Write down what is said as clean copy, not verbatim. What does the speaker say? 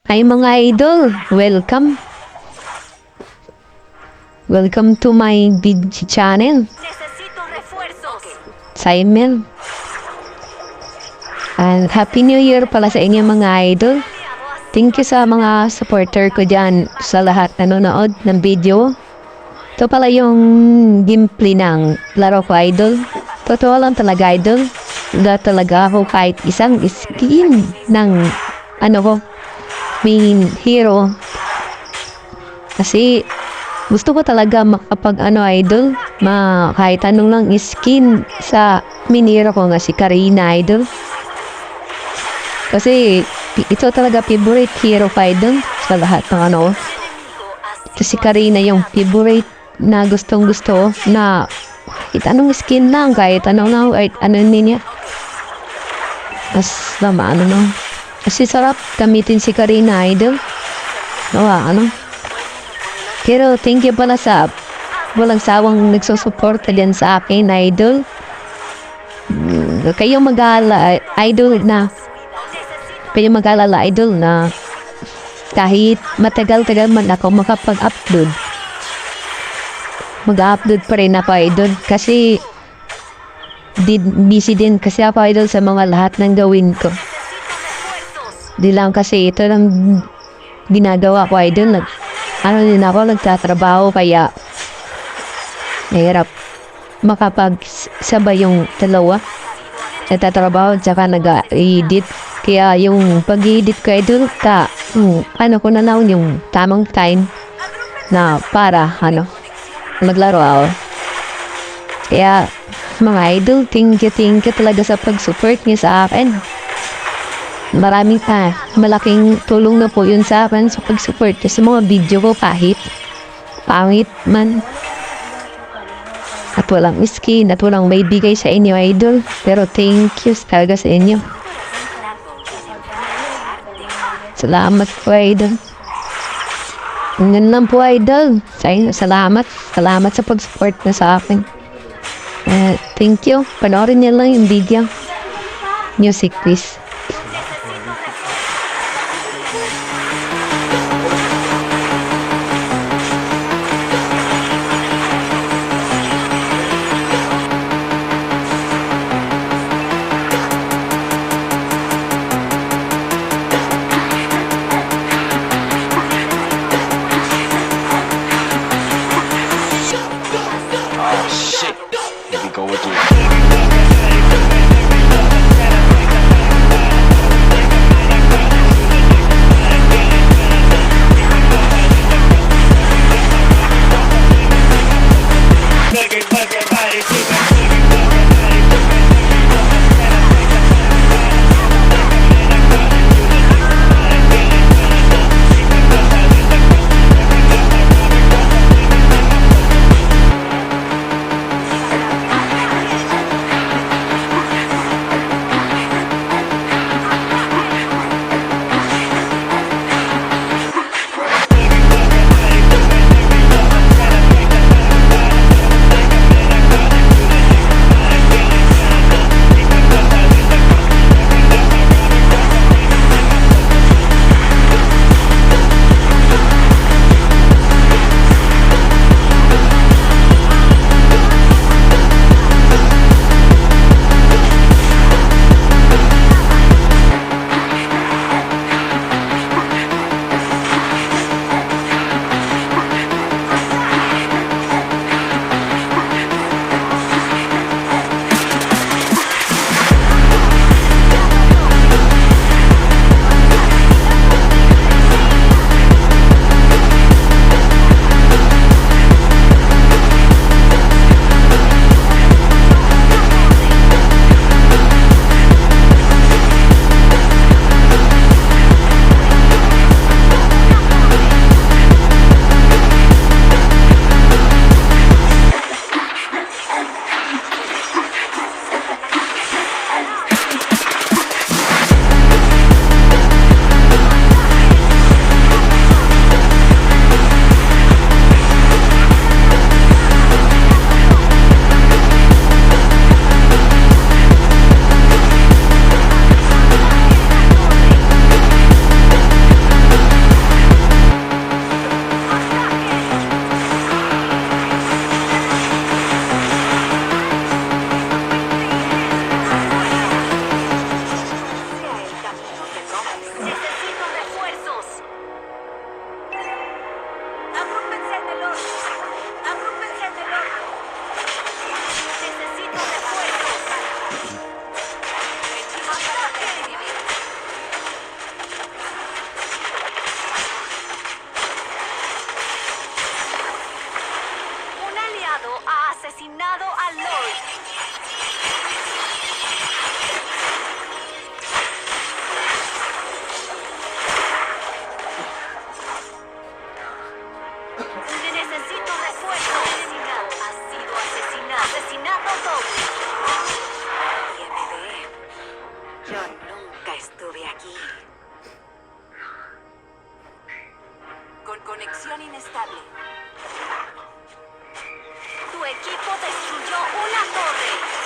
Hi mga idol, welcome. Welcome to my video channel. Necesito refuerzos. Simon. And Happy New Year pala sa inyo mga idol. Thank you sa mga supporter ko dyan sa lahat nanonood ng video. Ito pala yung gameplay ng laro ko idol. Totoo lang talaga idol. Wala talaga ako kahit isang skin ng main hero. Kasi gusto ko talaga makapag idol, kahit anong lang skin sa main hero ko nga si Karina idol. Kasi ito talaga favorite hero ko idol sa lahat ng Ito si Karina yung favorite na gustong gusto na kahit anong skin lang, kahit anong lang, kahit ano niya. Mas kasi sarap gamitin si Karina idol. Pero thank you pala sa walang sawang nagsusuporta dyan sa akin idol. Kayo mag-alala idol na kahit matagal-tagal man ako makapag-upload, mag-upload pa rin ako idol kasi busy din kasi ako idol sa mga lahat ng gawin ko. Di lang kasi ito lang ginagawa ko idol. Din ako nagtatrabaho kaya mahirap makapagsabay yung dalawa. Nagtatrabaho at saka nag-edit. Kaya yung pag-edit ko idol ko na lang yung tamang time na para maglaro ako. Kaya mga idol, thank you talaga sa pag-support niyo sa akin. Malaking tulong na po yun sa akin sa pag-support sa mga video ko kahit pangit man at walang skin at walang may bigay sa inyo idol, pero thank you talaga sa inyo. Salamat po idol. Ganyan lang po idol. Salamat sa pag-support na sa akin. Thank you. Panoorin niyo lang yung video. Music please. Oh shit. Here we go again. Conexión inestable. Tu equipo destruyó una torre.